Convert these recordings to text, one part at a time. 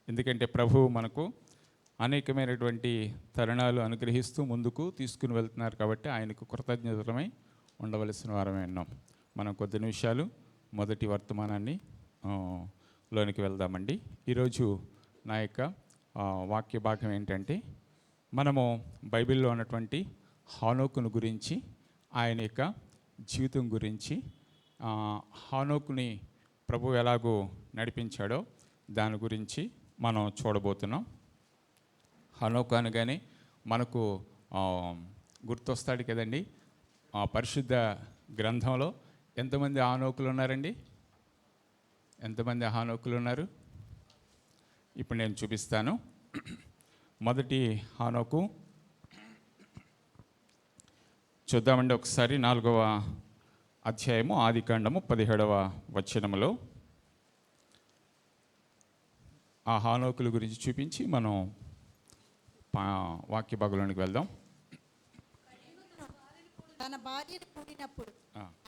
ఎందుకంటే ప్రభువు మనకు అనేకమైనటువంటి తరుణాలు అనుగ్రహిస్తూ ముందుకు తీసుకుని వెళ్తున్నారు కాబట్టి ఆయనకు కృతజ్ఞతలమై ఉండవలసిన వారమే ఉన్నాం. మనం కొద్ది నిమిషాలు మొదటి వర్తమానాన్ని లోనికి వెళ్దామండి. ఈరోజు నా యొక్క వాక్య భాగం ఏంటంటే, మనము బైబిల్లో ఉన్నటువంటి హానోకును గురించి, ఆయన యొక్క జీవితం గురించి, హానోకుని ప్రభు ఎలాగో నడిపించాడో దాని గురించి మనం చూడబోతున్నాం. హనోకు అనగానే మనకు గుర్తొస్తాడు కదండి. పరిశుద్ధ గ్రంథంలో ఎంతమంది హానోకులు ఉన్నారండి? ఎంతమంది హానోకులు ఉన్నారు? ఇప్పుడు నేను చూపిస్తాను. మొదటి హానోకు చూద్దామండి ఒకసారి. 4వ అధ్యాయము ఆదికాండము 17వ వచనములో ఆ హానోకుల గురించి చూపించి మనం వాక్య భాగంలోనికి వెళ్దాం. తన భార్యను కూడినప్పుడు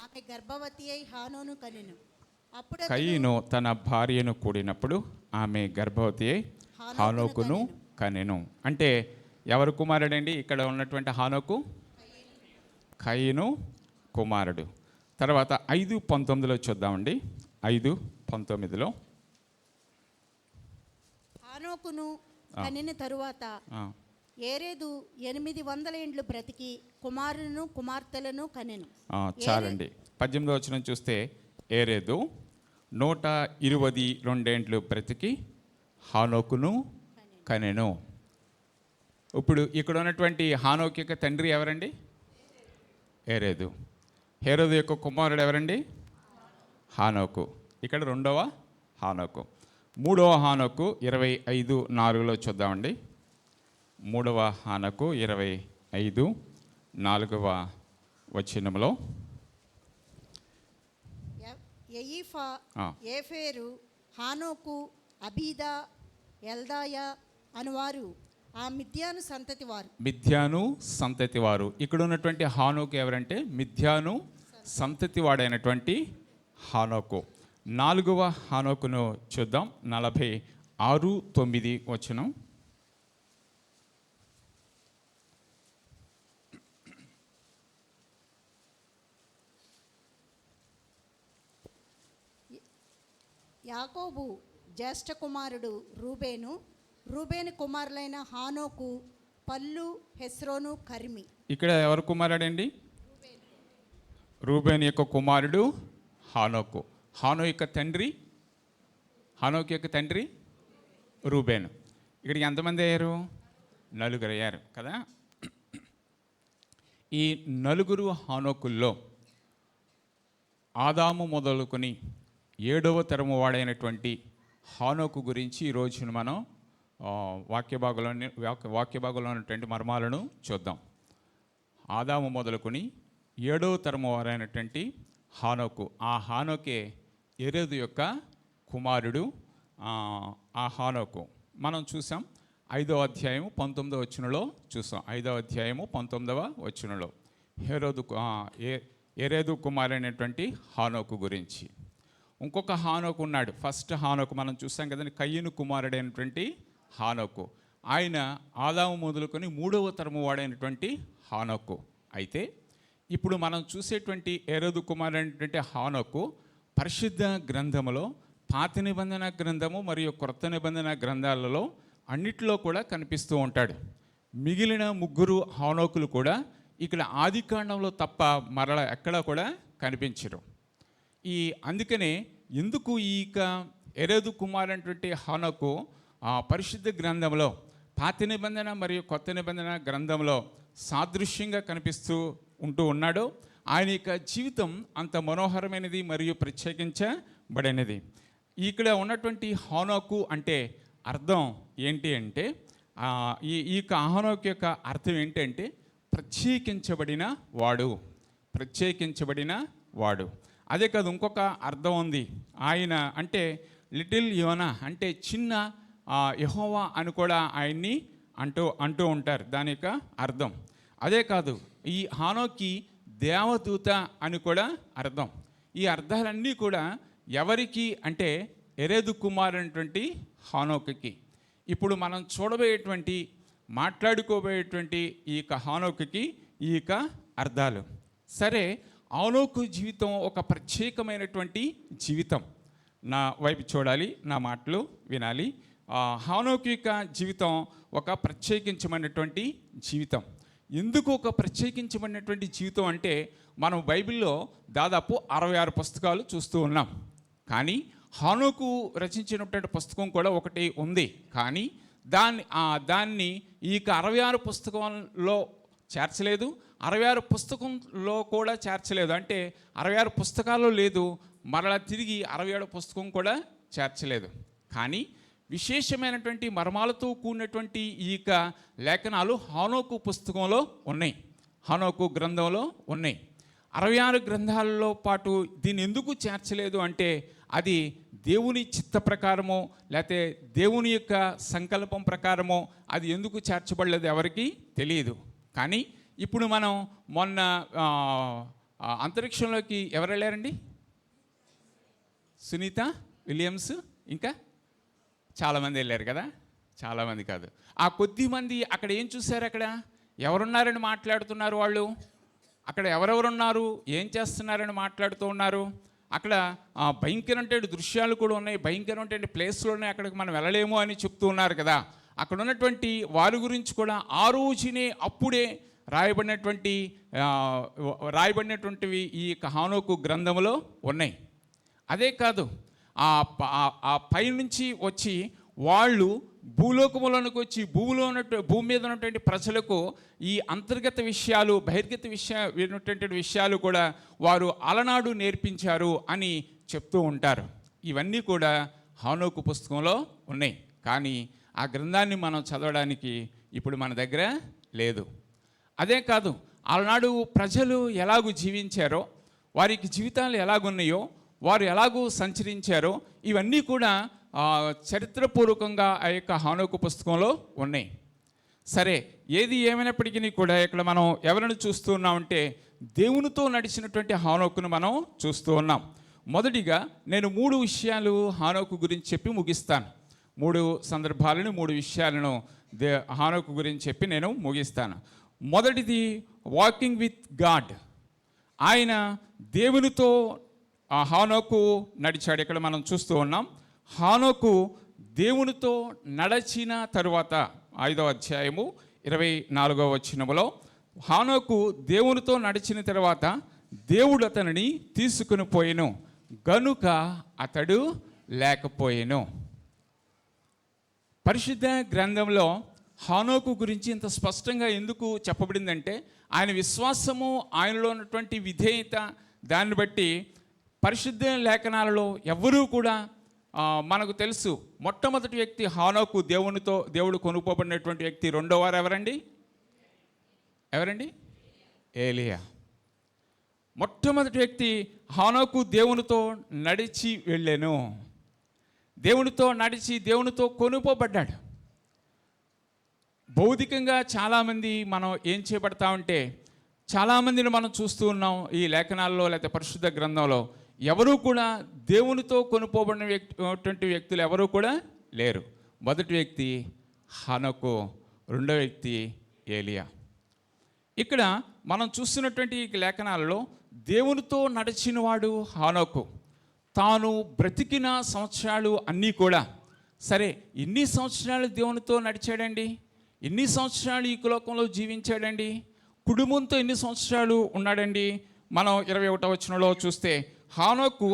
ఆమె గర్భవతి అయి హానోను కనెను. అప్పుడు కయీను తన భార్యను కూడినప్పుడు ఆమె గర్భవతి అయి హానోకును కనెను. అంటే ఎవరు కుమారుడండి ఇక్కడ ఉన్నటువంటి హానోకు? కయీను కుమారుడు. తర్వాత 5:19 చూద్దామండి. 5:19 హానోకును కనిన తరువాత ఏరేదు 800 ఏండ్లు బ్రతికి కుమారులను కుమార్తెలను కనెను. చాలండి. 18వ వచనం చూస్తే ఏరేదు 122 ఏండ్లు బ్రతికి హానోకును కనెను. ఇప్పుడు ఇక్కడ ఉన్నటువంటి హానోకు యొక్క తండ్రి ఎవరండి? ఏరేదు. హేరోదు యొక్క కుమారుడు ఎవరండి? హానోకు. ఇక్కడ 2వ హానోకు. 3వ హానోకు 25:4 చూద్దామండి. 3వ హానోకు 25:4 వచనంలో యెయిఫా, ఏఫేరు, హానోకు, అబీదా, ఎల్దాయా అనువారు ఆ మిద్యాను సంతతి వారు. మిద్యాను సంతతి వారు. ఇక్కడ ఉన్నటువంటి హానోకు ఎవరంటే మిద్యాను సంతతి వాడైనటువంటి హానోకు. 4వ హానోకును చూద్దాం. 46:9 వచనం. యాకోబు జ్యేష్ఠ కుమారుడు రూబేను. రూబేను కుమారులైన హానోకు, పల్లు, హెస్రోను, కర్మి. ఇక్కడ ఎవరు కుమారుడండి? రూబేను యొక్క కుమారుడు హానోకు. హానోకు యొక్క తండ్రి రూబేను. ఇక్కడికి ఎంతమంది అయ్యారు? 4 అయ్యారు కదా. ఈ 4 హానోకుల్లో ఆదాము మొదలుకొని 7వ తరము వాడైనటువంటి హానోకు గురించి ఈరోజు మనం వాక్య భాగంలో ఉన్నటువంటి మర్మాలను చూద్దాం. ఆదాము మొదలుకొని 7వ తరము వారైనటువంటి హానోకు. ఆ హానోకే ఏరేదు యొక్క కుమారుడు. ఆ హానోకు మనం చూసాం 5వ అధ్యాయము 19వ వచనంలో చూసాం. 5వ అధ్యాయము 19వ వచనంలో ఏరేదు కుమారైనటువంటి హానోకు గురించి. ఇంకొక హానోకు ఉన్నాడు. ఫస్ట్ హానోకు మనం చూసాం కదండి, కయీను కుమారుడైనటువంటి హానోకు. ఆయన ఆదాము మొదలుకొని 3వ తరము వాడైనటువంటి హానోకు. అయితే ఇప్పుడు మనం చూసేటువంటి ఏరేదు కుమారుడైనటువంటి హానోకు పరిశుద్ధ గ్రంథములో పాత నిబంధన గ్రంథము మరియు క్రొత్త నిబంధన గ్రంథాలలో అన్నిటిలో కూడా కనిపిస్తూ ఉంటాడు. మిగిలిన 3 హానోకులు కూడా ఇక్కడ ఆదికాండంలో తప్ప మరల ఎక్కడా కూడా కనిపించరు. అందుకనే ఎందుకు ఏరేదు కుమారుడైనటువంటి హానోకు పరిశుద్ధ గ్రంథంలో పాత నిబంధన మరియు కొత్త నిబంధన గ్రంథంలో సాదృశ్యంగా కనిపిస్తూ ఉన్నాడో, ఆయన యొక్క జీవితం అంత మనోహరమైనది మరియు ప్రత్యేకించబడినది. ఇక్కడ ఉన్నటువంటి హానోకు అంటే అర్థం ఏంటి అంటే, ఈ హానోకు యొక్క అర్థం ఏంటంటే ప్రత్యేకించబడిన వాడు. అదే కాదు, ఇంకొక అర్థం ఉంది. ఆయన అంటే లిటిల్ యోనా అంటే చిన్న యెహోవా అని కూడా ఆయన్ని అంటూ ఉంటారు. దాని యొక్క అర్థం. అదే కాదు, ఈ హానోకి దేవదూత అని కూడా అర్థం. ఈ అర్థాలన్నీ కూడా ఎవరికి అంటే ఏరేదు కుమారుడైనటువంటి హానోకుకి. ఇప్పుడు మనం చూడబోయేటువంటి మాట్లాడుకోబోయేటువంటి ఈ యొక్క హానోకుకి ఈ యొక్క అర్థాలు. సరే, హానోకు జీవితం ఒక ప్రత్యేకమైనటువంటి జీవితం. నా వైపు చూడాలి, నా మాటలు వినాలి. హానోకు యొక్క జీవితం ఒక ప్రత్యేకించమైనటువంటి జీవితం. ఎందుకు ఒక ప్రత్యేకించబడినటువంటి జీవితం అంటే, మనం బైబిల్లో దాదాపు 66 పుస్తకాలు చూస్తూ ఉన్నాం. కానీ హానోకు రచించినటువంటి పుస్తకం కూడా ఒకటి ఉంది. కానీ దాన్ని ఈ 66 పుస్తకంలో చేర్చలేదు, 66 పుస్తకంలో కూడా చేర్చలేదు. అంటే 66 పుస్తకాల్లో లేదు, మరలా తిరిగి 67 పుస్తకం కూడా చేర్చలేదు. కానీ విశేషమైనటువంటి మర్మాలతో కూడినటువంటి ఈ లేఖనాలు హానోకు పుస్తకంలో ఉన్నాయి, హానోకు గ్రంథంలో ఉన్నాయి. 66 గ్రంథాలలో పాటు దీన్ని ఎందుకు చేర్చలేదు అంటే, అది దేవుని చిత్త ప్రకారమో లేకపోతే దేవుని యొక్క సంకల్పం ప్రకారమో అది ఎందుకు చేర్చబడలేదు ఎవరికి తెలియదు. కానీ ఇప్పుడు మనం మొన్న అంతరిక్షంలోకి ఎవరు వెళ్ళారండి? సునీత విలియమ్స్, ఇంకా చాలామంది వెళ్ళారు కదా. చాలామంది కాదు, ఆ కొద్ది మంది అక్కడ ఏం చూశారు? అక్కడ ఎవరున్నారని మాట్లాడుతున్నారు వాళ్ళు. అక్కడ ఎవరెవరున్నారు, ఏం చేస్తున్నారని మాట్లాడుతూ ఉన్నారు. అక్కడ భయంకరమైన దృశ్యాలు కూడా ఉన్నాయి, భయంకరమైన ప్లేస్లు ఉన్నాయి, అక్కడికి మనం వెళ్ళలేము అని చెప్తూ ఉన్నారు కదా. అక్కడ ఉన్నటువంటి వారి గురించి కూడా ఆ రోజునే అప్పుడే రాయబడినటువంటివి ఈ హానోకు గ్రంథంలో ఉన్నాయి. అదే కాదు, ఆ పైనుంచి వచ్చి వాళ్ళు భూలోకములోనికి వచ్చి భూమి మీద ఉన్నటువంటి ప్రజలకు ఈ అంతర్గత విషయాలు, బహిర్గత విషయాలు కూడా వారు అలనాడు నేర్పించారు అని చెప్తూ ఉంటారు. ఇవన్నీ కూడా హానోకు పుస్తకంలో ఉన్నాయి. కానీ ఆ గ్రంథాన్ని మనం చదవడానికి ఇప్పుడు మన దగ్గర లేదు. అదే కాదు, అలనాడు ప్రజలు ఎలాగూ జీవించారో, వారికి జీవితాలు ఎలాగున్నాయో, వారు ఎలాగూ సంచరించారో, ఇవన్నీ కూడా చరిత్రపూర్వకంగా ఆ యొక్క హానోకు పుస్తకంలో ఉన్నాయి. సరే, ఏది ఏమైనప్పటికీ కూడా ఇక్కడ మనం ఎవరిని చూస్తూ ఉన్నామంటే, దేవునితో నడిచినటువంటి హానోకును మనం చూస్తూ ఉన్నాం. మొదటిగా నేను 3 విషయాలు హానోకు గురించి చెప్పి ముగిస్తాను. 3 సందర్భాలను, 3 విషయాలను హానోకు గురించి చెప్పి నేను ముగిస్తాను. మొదటిది వాకింగ్ విత్ గాడ్. ఆయన దేవునితో హానోకు నడిచాడు. ఇక్కడ మనం చూస్తూ ఉన్నాం, హానోకు దేవునితో నడిచిన తరువాత 5వ అధ్యాయము 24వ వచనములో, హానోకు దేవునితో నడిచిన తర్వాత దేవుడు అతనిని తీసుకుని పోయెను, గనుక అతడు లేకపోయెను. పరిశుద్ధ గ్రంథంలో హానోకు గురించి ఇంత స్పష్టంగా ఎందుకు చెప్పబడిందంటే, ఆయన విశ్వాసము, ఆయనలో ఉన్నటువంటి విధేయత, దాన్ని బట్టి పరిశుద్ధ లేఖనాలలో ఎవరూ కూడా మనకు తెలుసు. మొట్టమొదటి వ్యక్తి హానోకు, దేవుడు కొనుక్కోబడినటువంటి వ్యక్తి. రెండో వారు ఎవరండి? ఏలియా. మొట్టమొదటి వ్యక్తి హానోకు దేవునితో నడిచి వెళ్ళాను, దేవునితో నడిచి దేవునితో కొనుక్కోబడ్డాడు. భౌతికంగా చాలామంది మనం ఏం చేయబడతామంటే, చాలామందిని మనం చూస్తూ ఉన్నాం ఈ లేఖనాల్లో లేకపోతే పరిశుద్ధ గ్రంథంలో. ఎవరూ కూడా దేవునితో కొనుక్కోబడిన వ్యక్తులు ఎవరూ కూడా లేరు. మొదటి వ్యక్తి హానోకు, రెండో వ్యక్తి ఏలియా. ఇక్కడ మనం చూస్తున్నటువంటి ఈ లేఖనాలలో దేవునితో నడిచినవాడు హానోకు. తాను బ్రతికిన సంవత్సరాలు అన్నీ కూడా, సరే ఎన్ని సంవత్సరాలు దేవునితో నడిచాడండి, ఎన్ని సంవత్సరాలు ఈ లోకంలో జీవించాడండి, కుటుంబంతో ఎన్ని సంవత్సరాలు ఉన్నాడండి. మనం 21వ వచనంలో చూస్తే, హానోకు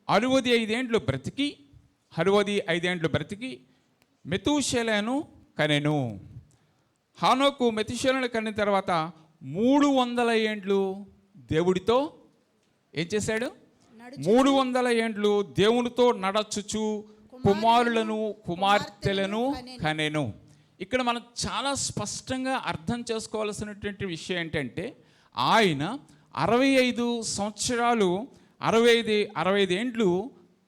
65 ఏండ్లు బ్రతికి మెతూషెలను కనెను. హానోకు మెతూషెలను కనిన తర్వాత 300 ఏండ్లు దేవుడితో ఏం చేశాడు? 300 ఏండ్లు దేవునితో నడచుచు కుమారులను కుమార్తెలను కనెను. ఇక్కడ మనం చాలా స్పష్టంగా అర్థం చేసుకోవాల్సినటువంటి విషయం ఏంటంటే, ఆయన 65 సంవత్సరాలు 65 ఏండ్లు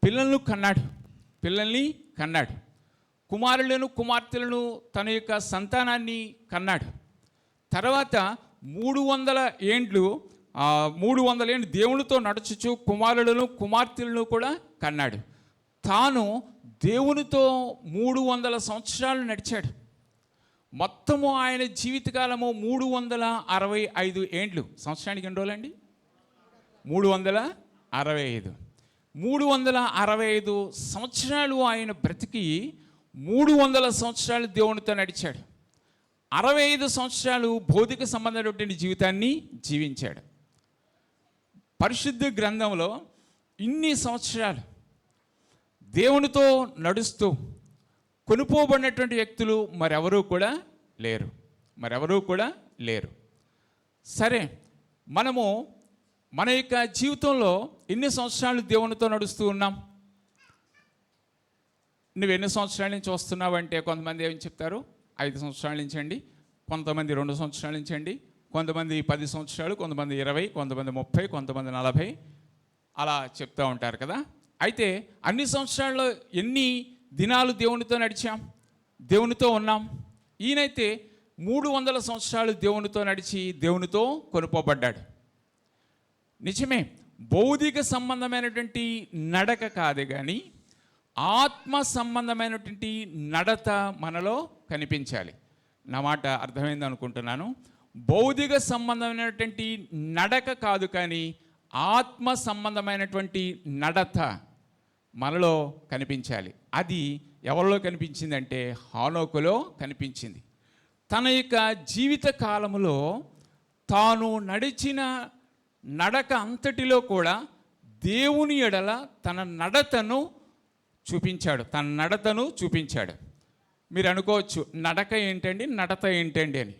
పిల్లల్ని కన్నాడు, కుమారులను కుమార్తెలను, తన యొక్క సంతానాన్ని కన్నాడు. తర్వాత 300 ఏండ్లు దేవునితో నడుచుచు కుమారులను కుమార్తెలను కూడా కన్నాడు. తాను దేవునితో 300 సంవత్సరాలు నడిచాడు. మొత్తము ఆయన జీవితకాలము 365 ఏండ్లు. సంవత్సరానికి ఎన్ని రోజులండి? 365. 365 సంవత్సరాలు ఆయన బ్రతికి 300 సంవత్సరాలు దేవునితో నడిచాడు. 65 సంవత్సరాలు భౌతిక సంబంధమైనటువంటి జీవితాన్ని జీవించాడు. పరిశుద్ధ గ్రంథంలో ఇన్ని సంవత్సరాలు దేవునితో నడుస్తూ కొనుపోబడినటువంటి వ్యక్తులు మరెవరూ కూడా లేరు. సరే, మనము మన యొక్క జీవితంలో ఎన్ని సంవత్సరాలు దేవునితో నడుస్తూ ఉన్నాం? నువ్వు ఎన్ని సంవత్సరాల నుంచి వస్తున్నావు అంటే కొంతమంది ఏమని చెప్తారు? 5 సంవత్సరాల నుంచి అండి, కొంతమంది 2 సంవత్సరాల నుంచి అండి, కొంతమంది 10 సంవత్సరాలు, కొంతమంది 20, కొంతమంది 30, కొంతమంది 40 అలా చెప్తూ ఉంటారు కదా. అయితే అన్ని సంవత్సరాల్లో ఎన్ని దినాలు దేవునితో నడిచాం, దేవునితో ఉన్నాం? ఈయనైతే 300 సంవత్సరాలు దేవునితో నడిచి దేవునితో కొనుపోబడ్డాడు. నిజమే, భౌతిక సంబంధమైనటువంటి నడక కాదు కానీ ఆత్మ సంబంధమైనటువంటి నడత మనలో కనిపించాలి. నా మాట అర్థమైంది అనుకుంటున్నాను. భౌతిక సంబంధమైనటువంటి నడక కాదు కానీ ఆత్మ సంబంధమైనటువంటి నడత మనలో కనిపించాలి. అది ఎవరిలో కనిపించిందంటే హానోకులో కనిపించింది. తన యొక్క జీవిత కాలములో తాను నడిచిన నడక అంతటిలో కూడా దేవుని ఎడల తన నడతను చూపించాడు. మీరు అనుకోవచ్చు, నడక ఏంటండి, నడత ఏంటండి అని.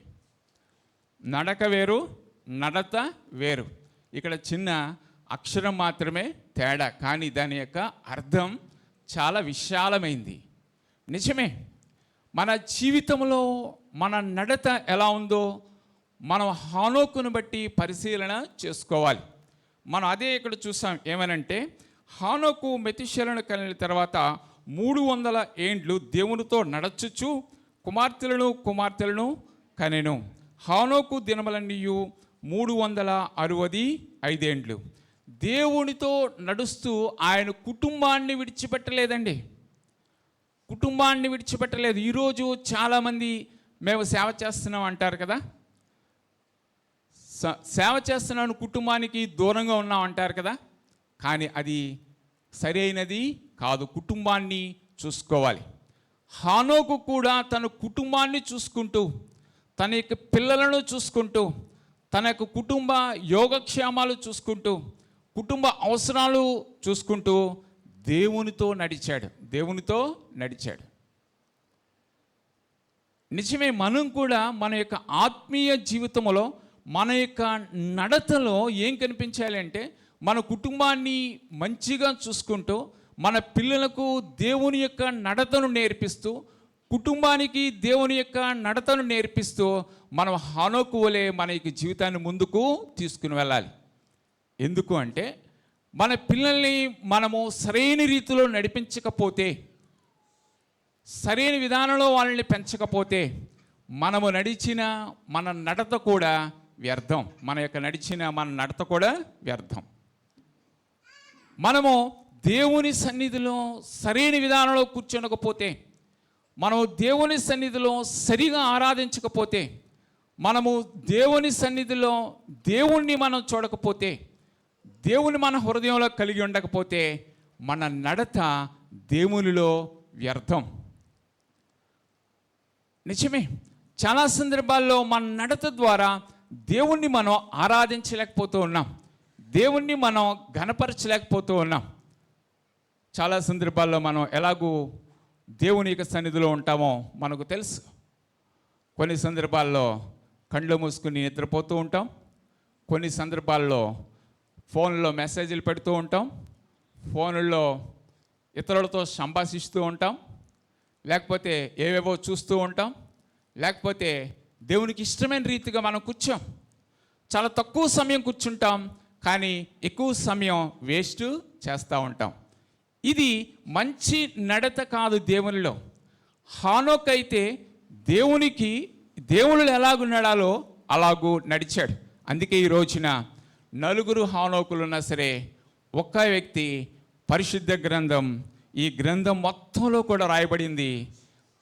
నడక వేరు, నడత వేరు. ఇక్కడ చిన్న అక్షరం మాత్రమే తేడా, కానీ దాని యొక్క అర్థం చాలా విశాలమైంది. నిజమే, మన జీవితంలో మన నడత ఎలా ఉందో మనం హానోకును బట్టి పరిశీలన చేసుకోవాలి. మనం అదే ఇక్కడ చూసాం. ఏమనంటే హానోకు మెతుషెలను కలిగిన తర్వాత 300 ఏండ్లు దేవునితో నడచుచు కుమార్తెలను కనెను. హానోకు దినములన్నీయు 365 ఏండ్లు. దేవునితో నడుస్తూ ఆయన కుటుంబాన్ని విడిచిపెట్టలేదు. ఈరోజు చాలామంది మేము సేవ చేస్తున్నాం అంటారు కదా. సేవ చేస్తున్నాను, కుటుంబానికి దూరంగా ఉన్నాం అంటారు కదా. కానీ అది సరైనది కాదు. కుటుంబాన్ని చూసుకోవాలి. హానోకు కూడా తన కుటుంబాన్ని చూసుకుంటూ, తన యొక్క పిల్లలను చూసుకుంటూ, తన యొక్క కుటుంబ యోగక్షేమాలు చూసుకుంటూ, కుటుంబ అవసరాలు చూసుకుంటూ దేవునితో నడిచాడు. నిజమే, మనం కూడా మన యొక్క ఆత్మీయ జీవితంలో మన యొక్క నడతలో ఏం కనిపించాలి అంటే మన కుటుంబాన్ని మంచిగా చూసుకుంటూ, మన పిల్లలకు దేవుని యొక్క నడతను నేర్పిస్తూ, కుటుంబానికి దేవుని యొక్క నడతను నేర్పిస్తూ మనం హానోకు వలె మన యొక్క జీవితాన్ని ముందుకు తీసుకుని వెళ్ళాలి. ఎందుకు అంటే మన పిల్లల్ని మనము సరైన రీతిలో నడిపించకపోతే, సరైన విధానంలో వాళ్ళని పెంచకపోతే మనము నడిచిన మన నడత కూడా వ్యర్థం. మన నడత కూడా వ్యర్థం. మనము దేవుని సన్నిధిలో సరైన విధానంలో కూర్చోనకపోతే, మనము దేవుని సన్నిధిలో సరిగా ఆరాధించకపోతే, మనము దేవుని సన్నిధిలో దేవుణ్ణి మనం చూడకపోతే, దేవుని మన హృదయంలో కలిగి ఉండకపోతే మన నడత దేవునిలో వ్యర్థం. నిజమే, చాలా సందర్భాల్లో మన నడత ద్వారా దేవుణ్ణి మనం ఆరాధించలేకపోతూ ఉన్నాం, దేవుణ్ణి మనం ఘనపరచలేకపోతూ ఉన్నాం. చాలా సందర్భాల్లో మనం ఎలాగూ దేవుని యొక్క సన్నిధిలో ఉంటామో మనకు తెలుసు. కొన్ని సందర్భాల్లో కళ్ళు మూసుకుని నిద్రపోతూ ఉంటాం, కొన్ని సందర్భాల్లో ఫోన్లో మెసేజ్లు పెడుతూ ఉంటాం, ఫోన్లో ఇతరులతో సంభాషిస్తూ ఉంటాం, లేకపోతే ఏవేవో చూస్తూ ఉంటాం, లేకపోతే దేవునికి ఇష్టమైన రీతిగా మనం కూర్చోం. చాలా తక్కువ సమయం కూర్చుంటాం, కానీ ఎక్కువ సమయం వేస్ట్ చేస్తూ ఉంటాం. ఇది మంచి నడత కాదు దేవునిలో. హానోకు అయితే దేవుళ్ళు ఎలాగూ నడాలో అలాగూ నడిచాడు. అందుకే ఈ రోజున 4 హానోకులు ఉన్నా సరే ఒక్క వ్యక్తి పరిశుద్ధ గ్రంథం ఈ గ్రంథం మొత్తంలో కూడా రాయబడింది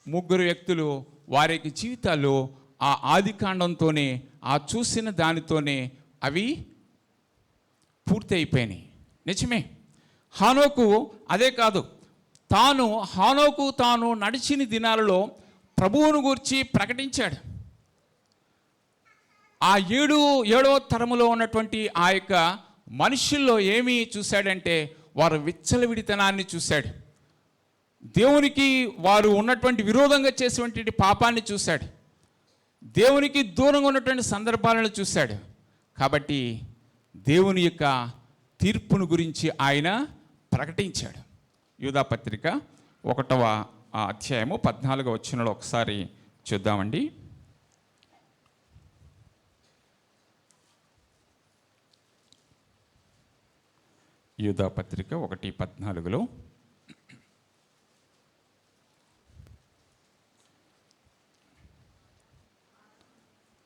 ముగ్గురు వ్యక్తులు వారికి జీవితాలు ఆ ఆదికాండంతోనే ఆ చూసిన దానితోనే అవి పూర్తి అయిపోయినాయి. నిజమే. హానోకు అదే కాదు, హానోకు తాను నడిచిన దినాలలో ప్రభువును గూర్చి ప్రకటించాడు. ఆ ఏడవ తరములో ఉన్నటువంటి ఆ యొక్క మనుషుల్లో ఏమి చూశాడంటే వారు విచ్చలవిడితనాన్ని చూశాడు. దేవునికి వారు ఉన్నటువంటి విరోధంగా చేసేటువంటి పాపాన్ని చూశాడు. దేవునికి దూరంగా ఉన్నటువంటి సందర్భాలను చూశాడు. కాబట్టి దేవుని యొక్క తీర్పును గురించి ఆయన ప్రకటించాడు. యూదాపత్రిక 1వ అధ్యాయము 14వ వచనంలో ఒకసారి చూద్దామండి. యూదాపత్రిక 1:14లో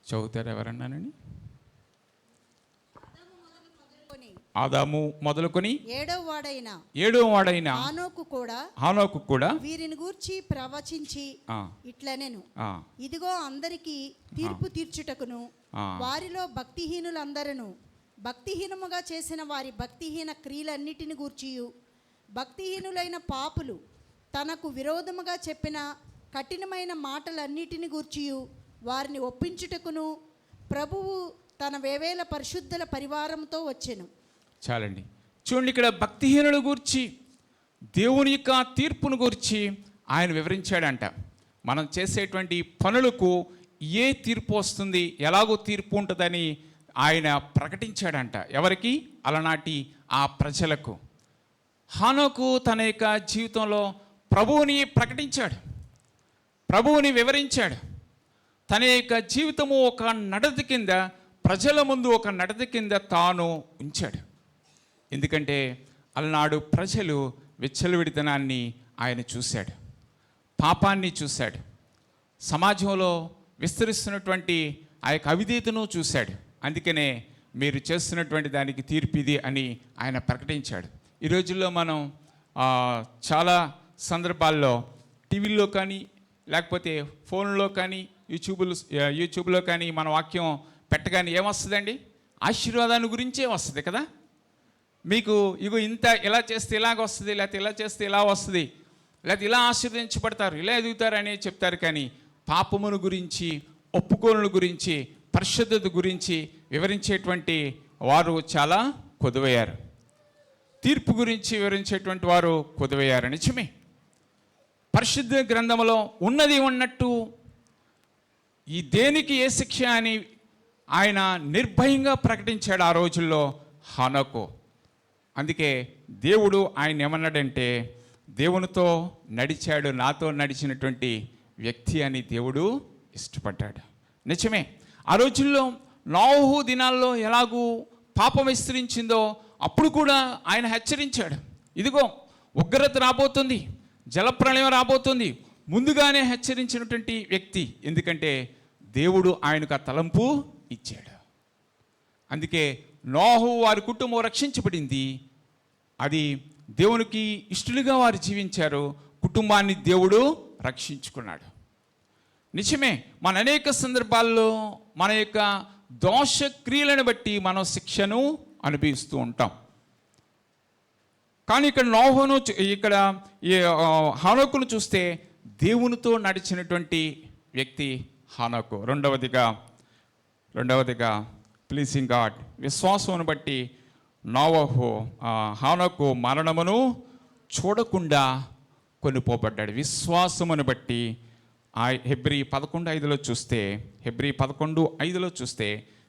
చదువుతారు ఎవరన్నానని? ఆదాము మొదలుకొని ఏడవ వాడైన హానోకు కూడా వీరిని గూర్చి ప్రవచించి ఇట్లనెను, ఇదిగో అందరికీ తీర్పు తీర్చుటకును వారిలో భక్తిహీనులందరూ భక్తిహీనముగా చేసిన వారి భక్తిహీన క్రియలన్నిటిని గూర్చియు భక్తిహీనులైన పాపులు తనకు విరోధముగా చెప్పిన కఠినమైన మాటలన్నిటిని గూర్చియు వారిని ఒప్పించుటకును ప్రభువు తన వేవేల పరిశుద్ధుల పరివారంతో వచ్చెను. చాలండి. చూడండి, ఇక్కడ భక్తిహీనుల గురించి దేవుని యొక్క తీర్పును గురించి ఆయన వివరించాడంట. మనం చేసేటువంటి పనులకు ఏ తీర్పు వస్తుంది, ఎలాగో తీర్పు ఉంటుందని ఆయన ప్రకటించాడంట. ఎవరికి? అలనాటి ఆ ప్రజలకు. హానోకు తన యొక్క జీవితంలో ప్రభువుని ప్రకటించాడు, ప్రభువుని వివరించాడు. తన యొక్క జీవితము ఒక నడత కింద, ప్రజల ముందు ఒక నడత కింద తాను ఉంచాడు. ఎందుకంటే అలనాడు ప్రజలు విచ్చలవిడితనాన్ని ఆయన చూశాడు, పాపాన్ని చూశాడు, సమాజంలో విస్తరిస్తున్నటువంటి ఆ యొక్క అవిధేయతను చూశాడు. అందుకనే మీరు చేస్తున్నటువంటి దానికి తీర్పు ఇది అని ఆయన ప్రకటించాడు. ఈ రోజుల్లో మనం చాలా సందర్భాల్లో టీవీల్లో కానీ లేకపోతే ఫోన్లో కానీ యూట్యూబ్లో కానీ మన వాక్యం పెట్టగానే ఏమొస్తుందండి? ఆశీర్వాదాన్ని గురించే వస్తుంది కదా. మీకు ఇగో ఇలా చేస్తే ఇలాగ వస్తుంది, లేకపోతే ఇలా చేస్తే ఇలా వస్తుంది, లేకపోతే ఇలా ఆశీర్వదించబడతారు, ఇలా ఎదుగుతారు అని చెప్తారు. కానీ పాపమును గురించి, ఒప్పుకోనుల గురించి, పరిశుద్ధత గురించి వివరించేటువంటి వారు చాలా కొదువయ్యారు. తీర్పు గురించి వివరించేటువంటి వారు కొదువయ్యారు. నిజమే. పరిశుద్ధ గ్రంథంలో ఉన్నది ఉన్నట్టు ఈ దేనికి ఏ శిక్ష అని ఆయన నిర్భయంగా ప్రకటించాడు ఆ రోజుల్లో హానోకు. అందుకే దేవుడు ఆయన ఏమన్నాడంటే, దేవునితో నడిచాడు, నాతో నడిచినటువంటి వ్యక్తి అని దేవుడు ఇష్టపడ్డాడు. నిజమే. ఆ రోజుల్లో నోహు దినాల్లో ఎలాగూ పాపం విస్తరించిందో అప్పుడు కూడా ఆయన హెచ్చరించాడు. ఇదిగో ఉగ్రత రాబోతుంది, జలప్రళయం రాబోతుంది, ముందుగానే హెచ్చరించినటువంటి వ్యక్తి. ఎందుకంటే దేవుడు ఆయనకు ఆ తలంపు ఇచ్చాడు. అందుకే నోహు వారి కుటుంబం రక్షించబడింది. అది దేవునికి ఇష్టలుగా వారు జీవించారు. కుటుంబాన్ని దేవుడు రక్షించుకున్నాడు. నిజమే. మన అనేక సందర్భాల్లో మన యొక్క దోష క్రియలను బట్టి మనం శిక్షను అనుభవిస్తూ ఉంటాం. కానీ ఇక్కడ హానోకును చూస్తే దేవునితో నడిచినటువంటి వ్యక్తి హానోకు. రెండవదిగా ప్లీజింగ్ గాడ్, విశ్వాసమును బట్టి హానోకు మరణమును చూడకుండా కొనిపోబడ్డాడు. విశ్వాసమును బట్టి హెబ్రీ 11:5లో చూస్తే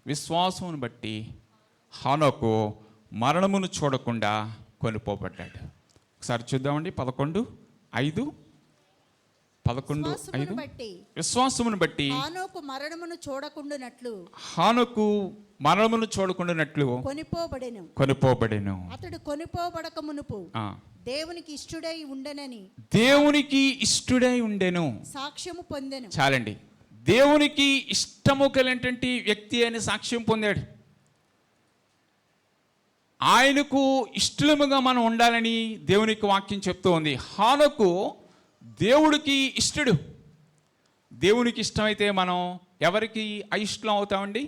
విశ్వాసమును బట్టి హానోకు మరణమును చూడకుండా కొనిపోబడ్డాడు. ఒకసారి చూద్దామండి. 11:5 విశ్వాసమును బట్టి హానోకు మరణమును చూడకుండానట్లు కొనిపోబడెను. అతడు కొనిపోబడక మునుపు దేవునికి ఇష్టుడై ఉండెను, సాక్ష్యము పొందెను. చాలండి. దేవునికి ఇష్టము కలిగినటువంటి వ్యక్తి అని సాక్ష్యం పొందాడు. ఆయనకు ఇష్టముగా మనం ఉండాలని దేవునికి వాక్యం చెప్తూ ఉంది. హానోకు దేవుడికి ఇష్టడు. దేవునికి ఇష్టమైతే మనం ఎవరికి అయిష్టం అవుతామండి?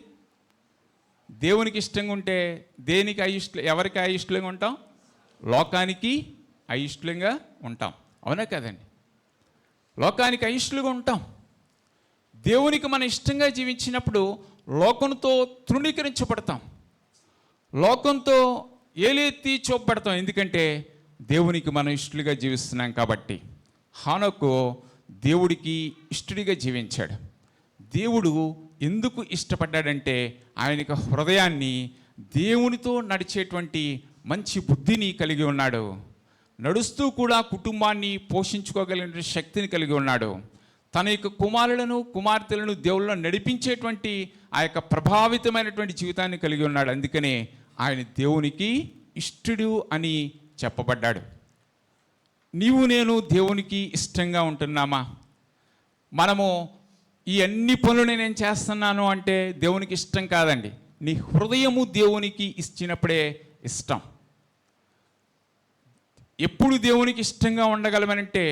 దేవునికి ఇష్టంగా ఉంటే దేనికి ఎవరికి అయిష్టంగా ఉంటాం? లోకానికి అయిష్టంగా ఉంటాం. అవునా కదండి? లోకానికి అయిష్టంగా ఉంటాం. దేవునికి మనం ఇష్టంగా జీవించినప్పుడు లోకంతో తృణీకరించబడతాం, లోకంతో ఏలెత్తి చూపబడతాం. ఎందుకంటే దేవునికి మనం ఇష్టలుగా జీవిస్తున్నాం కాబట్టి. హానోకు దేవుడికి ఇష్టడిగా జీవించాడు. దేవుడు ఎందుకు ఇష్టపడ్డాడంటే ఆయనకు హృదయాన్ని, దేవునితో నడిచేటువంటి మంచి బుద్ధిని కలిగి ఉన్నాడు. నడుస్తూ కూడా కుటుంబాన్ని పోషించుకోగలిగిన శక్తిని కలిగి ఉన్నాడు. తన యొక్క కుమారులను కుమార్తెలను దేవుళ్ళలో నడిపించేటువంటి ఆ యొక్క ప్రభావితమైనటువంటి జీవితాన్ని కలిగి ఉన్నాడు. అందుకనే ఆయన దేవునికి ఇష్టడు అని చెప్పబడ్డాడు. నీవు నేను దేవునికి ఇష్టంగా ఉంటున్నామా? మనము ఈ అన్ని పనులు నేను చేస్తున్నాను అంటే దేవునికి ఇష్టం కాదండి. నీ హృదయము దేవునికి ఇచ్చినప్పుడే ఇష్టం. ఎప్పుడు దేవునికి ఇష్టంగా ఉండగలమనంటే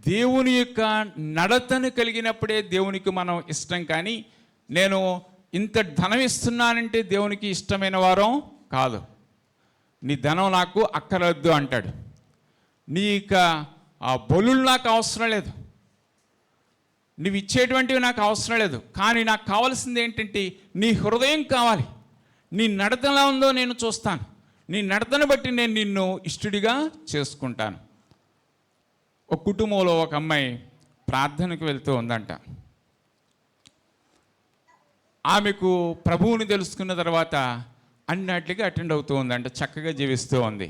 దేవుని యొక్క నడతను కలిగినప్పుడే దేవునికి మనం ఇష్టం. కానీ నేను ఇంత ధనం ఇస్తున్నానంటే దేవునికి ఇష్టమైన వారం కాదు. నీ ధనం నాకు అక్కర్లేదు అంటాడు. నీ యొక్క ఆ బలులు నాకు అవసరం లేదు, నువ్వు ఇచ్చేటువంటివి నాకు అవసరం లేదు. కానీ నాకు కావాల్సింది ఏంటంటే నీ హృదయం కావాలి. నీ నడత ఎలా ఉందో నేను చూస్తాను. నీ నడతను బట్టి నేను నిన్ను ఇష్టడిగా చేసుకుంటాను. ఒక కుటుంబంలో ఒక అమ్మాయి ప్రార్థనకు వెళ్తూ ఉందంట. ఆమెకు ప్రభువుని తెలుసుకున్న తర్వాత అన్నిటికీ అటెండ్ అవుతూ ఉందంట, చక్కగా జీవిస్తూ ఉంది.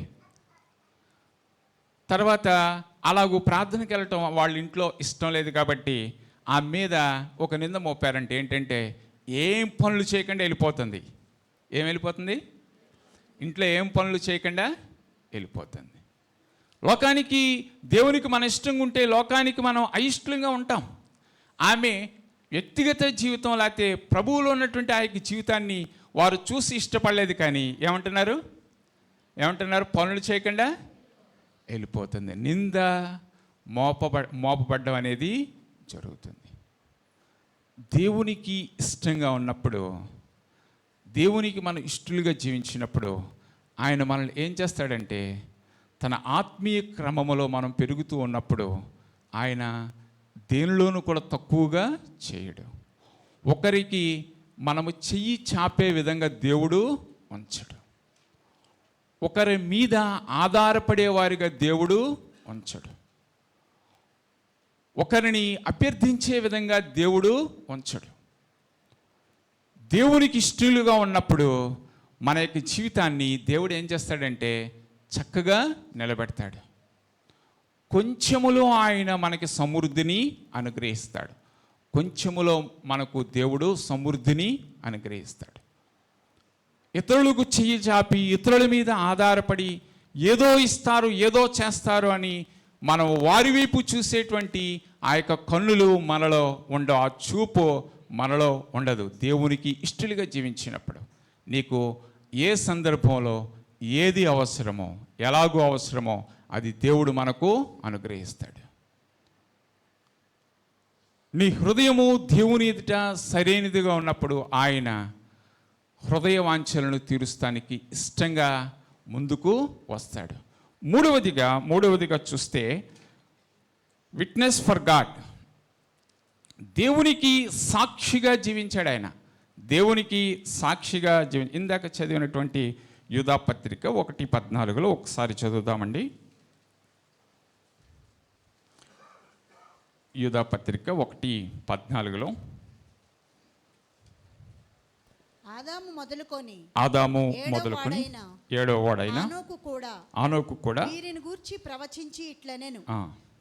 తర్వాత అలాగూ ప్రార్థనకి వెళ్ళటం వాళ్ళ ఇంట్లో ఇష్టం లేదు కాబట్టి ఆ మీద ఒక నింద మోపారంటే ఏంటంటే ఏం పనులు చేయకుండా వెళ్ళిపోతుంది. ఏం వెళ్ళిపోతుంది? ఇంట్లో ఏం పనులు చేయకుండా వెళ్ళిపోతుంది. లోకానికి దేవునికి మన ఇష్టంగా ఉంటే లోకానికి మనం అయిష్టంగా ఉంటాం. ఆమె వ్యక్తిగత జీవితం లేకపోతే ప్రభువులో ఉన్నటువంటి ఆ యొక్క జీవితాన్ని వారు చూసి ఇష్టపడలేదు. కానీ ఏమంటున్నారు? పనులు చేయకుండా వెళ్ళిపోతుంది. నింద మోపబడ్డం అనేది జరుగుతుంది. దేవునికి ఇష్టంగా ఉన్నప్పుడు, దేవునికి మనం ఇష్టలుగా జీవించినప్పుడు ఆయన మనల్ని ఏం చేస్తాడంటే తన ఆత్మీయ క్రమములో మనం పెరుగుతూ ఉన్నప్పుడు ఆయన దేనిలోనూ కూడా తక్కువగా చేయడు. ఒకరికి మనము చెయ్యి చాపే విధంగా దేవుడు ఉంచడు. ఒకరి మీద ఆధారపడేవారిగా దేవుడు ఉంచడు. ఒకరిని అభ్యర్థించే విధంగా దేవుడు ఉంచడు. దేవునికి ఇష్టలుగా ఉన్నప్పుడు మన యొక్క జీవితాన్ని దేవుడు ఏం చేస్తాడంటే చక్కగా నిలబెడతాడు. కొంచెములో ఆయన మనకి సమృద్ధిని అనుగ్రహిస్తాడు. కొంచెములో మనకు దేవుడు సమృద్ధిని అనుగ్రహిస్తాడు. ఇతరులకు చెయ్యి చాపి ఇతరుల మీద ఆధారపడి ఏదో ఇస్తారు ఏదో చేస్తారు అని మనం వారి వైపు చూసేటువంటి ఆ యొక్క కన్నులు మనలో ఉండవు, ఆ చూపు మనలో ఉండదు. దేవునికి ఇష్టలుగా జీవించినప్పుడు నీకు ఏ సందర్భంలో ఏది అవసరమో ఎలాగో అవసరమో అది దేవుడు మనకు అనుగ్రహిస్తాడు. నీ హృదయము దేవుని ఎదుట సరైనదిగా ఉన్నప్పుడు ఆయన హృదయ వాంఛలను తీరుస్తానికి ఇష్టంగా ముందుకు వస్తాడు. మూడవదిగా చూస్తే విట్నెస్ ఫర్ గాడ్. దేవునికి సాక్షిగా జీవించాడు ఆయన. దేవునికి సాక్షిగా ఇందాక చదివినటువంటి యూదా పత్రిక 1:14 ఒకసారి చదువుదామండి. యూదా పత్రిక 1:14 ఆదాము మొదలుకొని ఏడవ వాడైన ఆనోకు కూడా వీరిని గూర్చి ప్రవచించి ఇట్లనెను,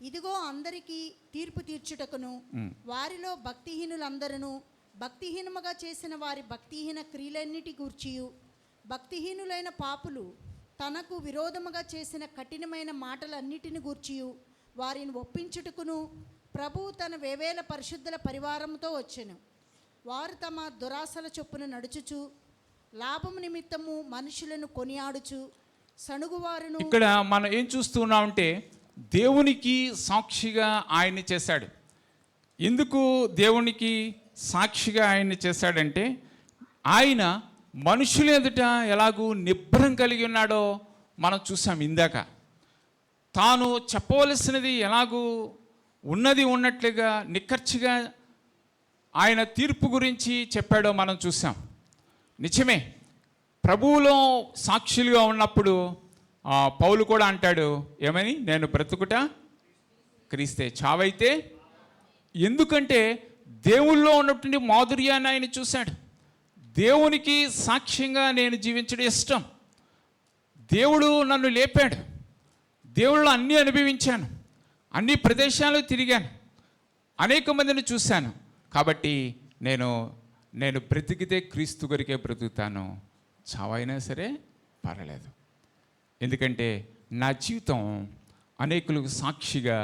ఇదిగో అందరికీ తీర్పు తీర్చుటకును వారిలో భక్తిహీనులందరూ భక్తిహీనముగా చేసిన వారి భక్తిహీన క్రియలన్నిటి గూర్చియు భక్తిహీనులైన పాపులు తనకు విరోధముగా చేసిన కఠినమైన మాటలన్నిటిని గూర్చియు వారిని ఒప్పించుటకును ప్రభువు తన వేవేల పరిశుద్ధుల పరివారంతో వచ్చెను. వారు తమ దురాశల చొప్పున నడుచుచు లాభము నిమిత్తము మనుషులను కొనియాడుచు సణుగువారును. ఇక్కడ మనం ఏం చూస్తున్నామంటే దేవునికి సాక్షిగా ఆయన్ని చేశాడు. ఎందుకు దేవునికి సాక్షిగా ఆయన్ని చేశాడంటే ఆయన మనుషుల ఎదుట ఎలాగూ నిబ్బరం కలిగి ఉన్నాడో మనం చూసాం ఇందాక. తాను చెప్పవలసినది ఎలాగూ ఉన్నది ఉన్నట్లుగా నిక్కచ్చిగా ఆయన తీర్పు గురించి చెప్పాడో మనం చూసాం. నిజమే, ప్రభువులో సాక్షులుగా ఉన్నప్పుడు పౌలు కూడా అంటాడు ఏమని, నేను బ్రతుకుట క్రీస్తే, చావైతే. ఎందుకంటే దేవుల్లో ఉన్నటువంటి మాధుర్యాన్ని ఆయన చూశాడు. దేవునికి సాక్ష్యంగా నేను జీవించడం ఇష్టం. దేవుడు నన్ను లేపాడు, దేవుళ్ళు అన్నీ అనుభవించాను, అన్ని ప్రదేశాలు తిరిగాను, అనేక మందిని చూశాను. కాబట్టి నేను బ్రతికితే క్రీస్తు కొరికే బ్రతుకుతాను, చావైనా సరే పర్వాలేదు. ఎందుకంటే నా జీవితం అనేకులకు సాక్షిగా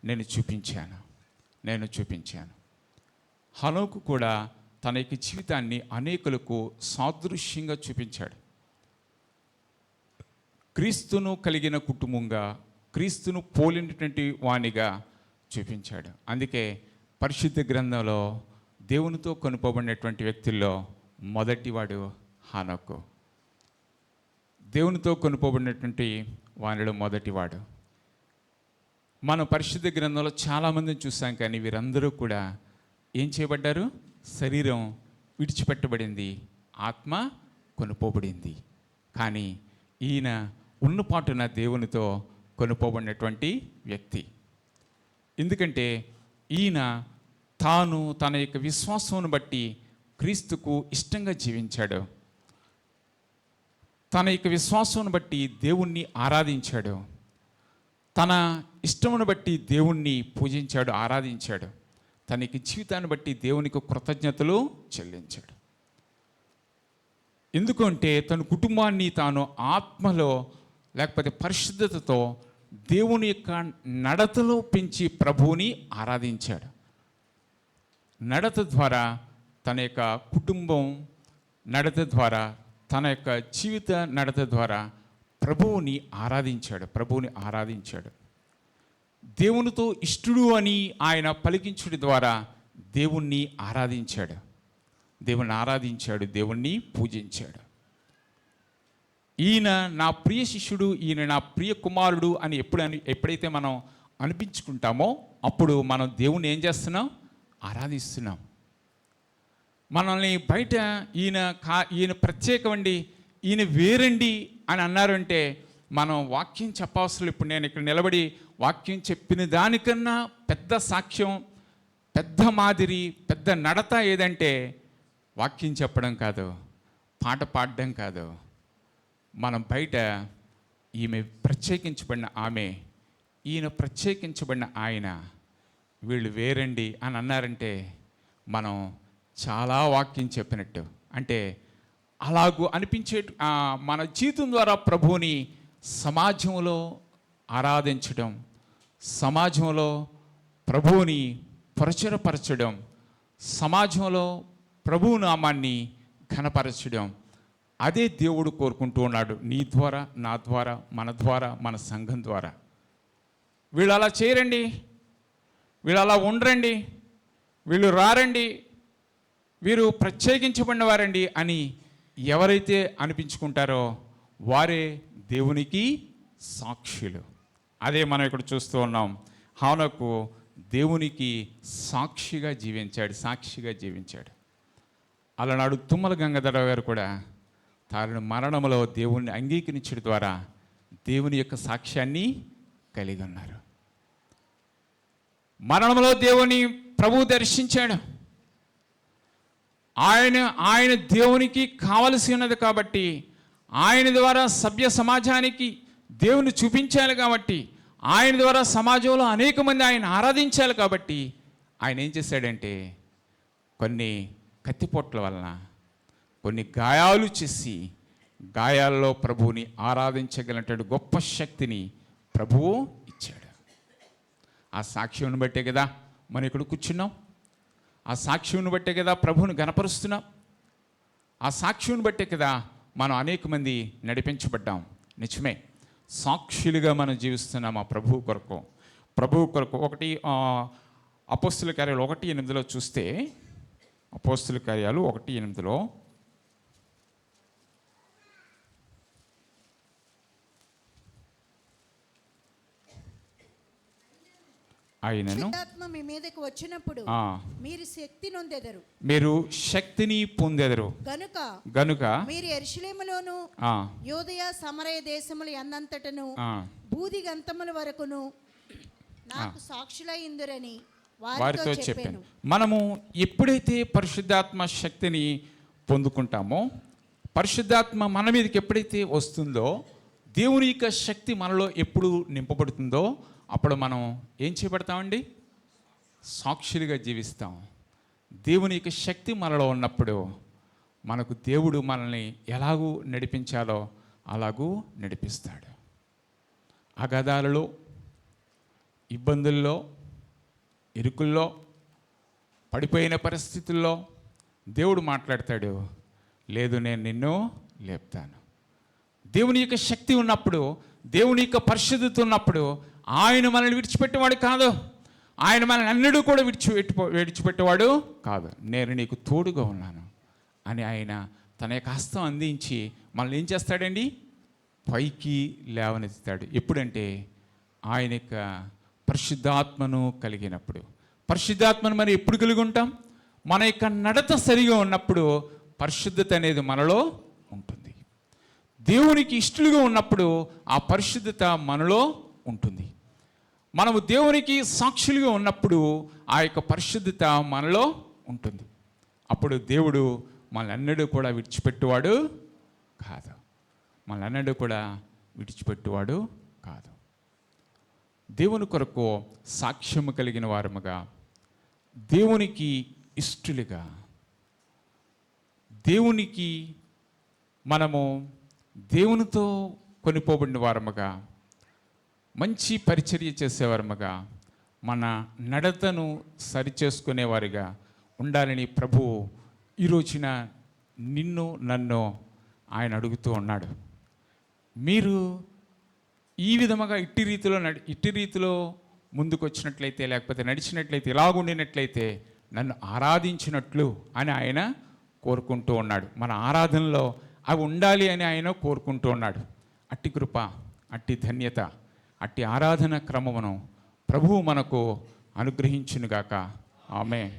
నేను చూపించాను. హనోకు కూడా తన యొక్క జీవితాన్ని అనేకులకు సాదృశ్యంగా చూపించాడు. క్రీస్తును కలిగిన కుటుంబంగా, క్రీస్తును పోలినటువంటి వానిగా చూపించాడు. అందుకే పరిశుద్ధ గ్రంథంలో దేవునితో కొనుకోబడినటువంటి వ్యక్తుల్లో మొదటివాడు హనోకు. దేవునితో కొనుకోబడినటువంటి వానిలో మొదటివాడు. మనం పరిశుద్ధ గ్రంథంలో చాలామందిని చూసాం, కానీ వీరందరూ కూడా ఏం చేయబడ్డారు? శరీరం విడిచిపెట్టబడింది, ఆత్మ కొనుపోబడింది. కానీ ఈయన ఉన్నపాటున దేవునితో కొనుపోబడినటువంటి వ్యక్తి. ఎందుకంటే ఈయన తాను తన యొక్క విశ్వాసమును బట్టి క్రీస్తుకు ఇష్టంగా జీవించాడు. తన యొక్క విశ్వాసమును బట్టి దేవుణ్ణి ఆరాధించాడు. తన ఇష్టమును బట్టి దేవుణ్ణి పూజించాడు, ఆరాధించాడు. తన యొక్క జీవితాన్ని బట్టి దేవునికి కృతజ్ఞతలు చెల్లించాడు. ఎందుకంటే తన కుటుంబాన్ని తాను ఆత్మలో లేకపోతే పరిశుద్ధతతో దేవుని యొక్క నడతలో పెంచి ప్రభువుని ఆరాధించాడు. నడత ద్వారా తన యొక్క కుటుంబం నడత ద్వారా, తన యొక్క జీవిత నడత ద్వారా ప్రభువుని ఆరాధించాడు. దేవునితో ఇష్టడు అని ఆయన పలికించుడి ద్వారా దేవుణ్ణి ఆరాధించాడు, దేవుణ్ణి పూజించాడు. ఈయన నా ప్రియ శిష్యుడు, ఈయన నా ప్రియ కుమారుడు అని ఎప్పుడైతే మనం అనిపించుకుంటామో అప్పుడు మనం దేవుణ్ణి ఏం చేస్తున్నాం? ఆరాధిస్తున్నాం. మనల్ని బయట ఈయన ప్రత్యేకమండి, ఈయన వేరండి అని అన్నారంటే మనం వాక్యం చెప్పవసరం. ఇప్పుడు నేను ఇక్కడ నిలబడి వాక్యం చెప్పిన దానికన్నా పెద్ద సాక్ష్యం, పెద్ద మాదిరి, పెద్ద నడత ఏదంటే వాక్యం చెప్పడం కాదు, పాట పాడడం కాదు. మనం బయట ఈమె ప్రత్యేకించబడిన ఆమె, ఈయన ప్రత్యేకించబడిన ఆయన, వీళ్ళు వేరండి అని అన్నారంటే మనం చాలా వాక్యం చెప్పినట్టు. అంటే అలాగూ అనిపించే మన జీవితం ద్వారా ప్రభువుని సమాజంలో ఆరాధించడం, సమాజంలో ప్రభువుని ప్రచురపరచడం, సమాజంలో ప్రభువు నామాన్ని ఘనపరచడం, అదే దేవుడు కోరుకుంటూ ఉన్నాడు. నీ ద్వారా, నా ద్వారా, మన ద్వారా, మన సంఘం ద్వారా. వీళ్ళు అలా చేయరండి, వీళ్ళు అలా ఉండరండి, వీళ్ళు రారండి, వీరు ప్రత్యేకించబడిన వారండి అని ఎవరైతే అనిపించుకుంటారో వారే దేవునికి సాక్షులు. అదే మనం ఇక్కడ చూస్తూ ఉన్నాం. హనోకు దేవునికి సాక్షిగా జీవించాడు. అలనాడు తుమ్మల గంగాధరరావు గారు కూడా తాను మరణంలో దేవుణ్ణి అంగీకరించడం ద్వారా దేవుని యొక్క సాక్ష్యాన్ని కలిగి ఉన్నారు. మరణంలో దేవుని ప్రభువు దర్శించాడు. ఆయన దేవునికి కావలసి ఉన్నది కాబట్టి, ఆయన ద్వారా సభ్య సమాజానికి దేవుని చూపించాలి కాబట్టి, ఆయన ద్వారా సమాజంలో అనేక మంది ఆయన ఆరాధించాలి కాబట్టి ఆయన ఏం చేశాడంటే కొన్ని కత్తిపోట్ల వలన కొన్ని గాయాలు చేసి, గాయాల్లో ప్రభువుని ఆరాధించగలిగినటువంటి గొప్ప శక్తిని ప్రభువు ఇచ్చాడు. ఆ సాక్ష్యం బట్టే కదా మనం ఇక్కడ కూర్చున్నాం. ఆ సాక్ష్యం బట్టే కదా ప్రభువుని గణపరుస్తున్నాం. ఆ సాక్ష్యం బట్టే కదా మనం అనేక మంది నడిపించబడ్డాం. నిజమే, సాక్షులుగా మనం జీవిస్తున్నాం ఆ ప్రభువు కొరకు. ఒకటి అపోస్తుల కార్యాలు 1:8 చూస్తే, అపోస్తుల కార్యాలు 1:8 ఆయనను పరిశుద్ధాత్మ మీ మీదకి వచ్చినప్పుడు మీరు శక్తి నొందెదరు, మీరు శక్తిని పొందెదరు గనుక మీరు యెరూషలేములోను యూదయ సమరయ దేశములు అన్నంతటను భూదిగంతముల వరకును నాకు సాక్షులైందురని వారితో చెప్పాను. మనము ఎప్పుడైతే పరిశుద్ధాత్మ శక్తిని పొందుకుంటామో, పరిశుద్ధాత్మ మన మీదకి ఎప్పుడైతే వస్తుందో, దేవుని యొక్క శక్తి మనలో ఎప్పుడు నింపబడుతుందో అప్పుడు మనం ఏం చేయబడతామండి? సాక్షులుగా జీవిస్తాం. దేవుని యొక్క శక్తి మనలో ఉన్నప్పుడు మనకు దేవుడు మనల్ని ఎలాగూ నడిపించాలో అలాగూ నడిపిస్తాడు. అగాధాలలో, ఇబ్బందుల్లో, ఇరుకుల్లో, పడిపోయిన పరిస్థితుల్లో దేవుడు మాట్లాడతాడు, లేదు నేను నిన్ను లేపుతాను. దేవుని యొక్క శక్తి ఉన్నప్పుడు, దేవుని యొక్క పరిశుద్ధత ఉన్నప్పుడు ఆయన మనల్ని విడిచిపెట్టేవాడు కాదు. ఆయన మనల్ని అన్నిడు కూడా విడిచిపెట్టేవాడు కాదు. నేను నీకు తోడుగా ఉన్నాను అని ఆయన తన యొక్క హస్తం అందించి మనల్ని ఏం చేస్తాడండి? పైకి లేవనెత్తుతాడు. ఎప్పుడంటే ఆయన యొక్క పరిశుద్ధాత్మను కలిగినప్పుడు. పరిశుద్ధాత్మను మనం ఎప్పుడు కలిగి ఉంటాం? మన యొక్క నడత సరిగా ఉన్నప్పుడు పరిశుద్ధత అనేది మనలో ఉంటుంది. దేవునికి ఇష్టలుగా ఉన్నప్పుడు ఆ పరిశుద్ధత మనలో ఉంటుంది. మనము దేవునికి సాక్షులుగా ఉన్నప్పుడు ఆ యొక్క పరిశుద్ధత మనలో ఉంటుంది. అప్పుడు దేవుడు మనల్ని కూడా విడిచిపెట్టువాడు కాదు. మనల్ని కూడా విడిచిపెట్టువాడు కాదు. దేవుని కొరకు సాక్ష్యము కలిగిన వారముగా, దేవునికి ఇష్టలుగా, దేవునికి మనము దేవునితో కొనిపోబడిన వారముగా, మంచి పరిచర్య చేసేవారముగా, మన నడతను సరిచేసుకునేవారిగా ఉండాలని ప్రభువు ఈ రోజున నిన్ను నన్ను ఆయన అడుగుతూ ఉన్నాడు. మీరు ఈ విధముగా ఇట్టి రీతిలో ముందుకు వచ్చినట్లయితే, లేకపోతే నడిచినట్లయితే, ఇలాగుండినట్లయితే నన్ను ఆరాధించినట్లు అని ఆయన కోరుకుంటూ ఉన్నాడు. మన ఆరాధనలో అవి ఉండాలి అని ఆయన కోరుకుంటూ ఉన్నాడు. అట్టి కృప, అట్టి ధన్యత, అట్టి ఆరాధన క్రమమును ప్రభువు మనకు అనుగ్రహించునుగాక. ఆమేన్.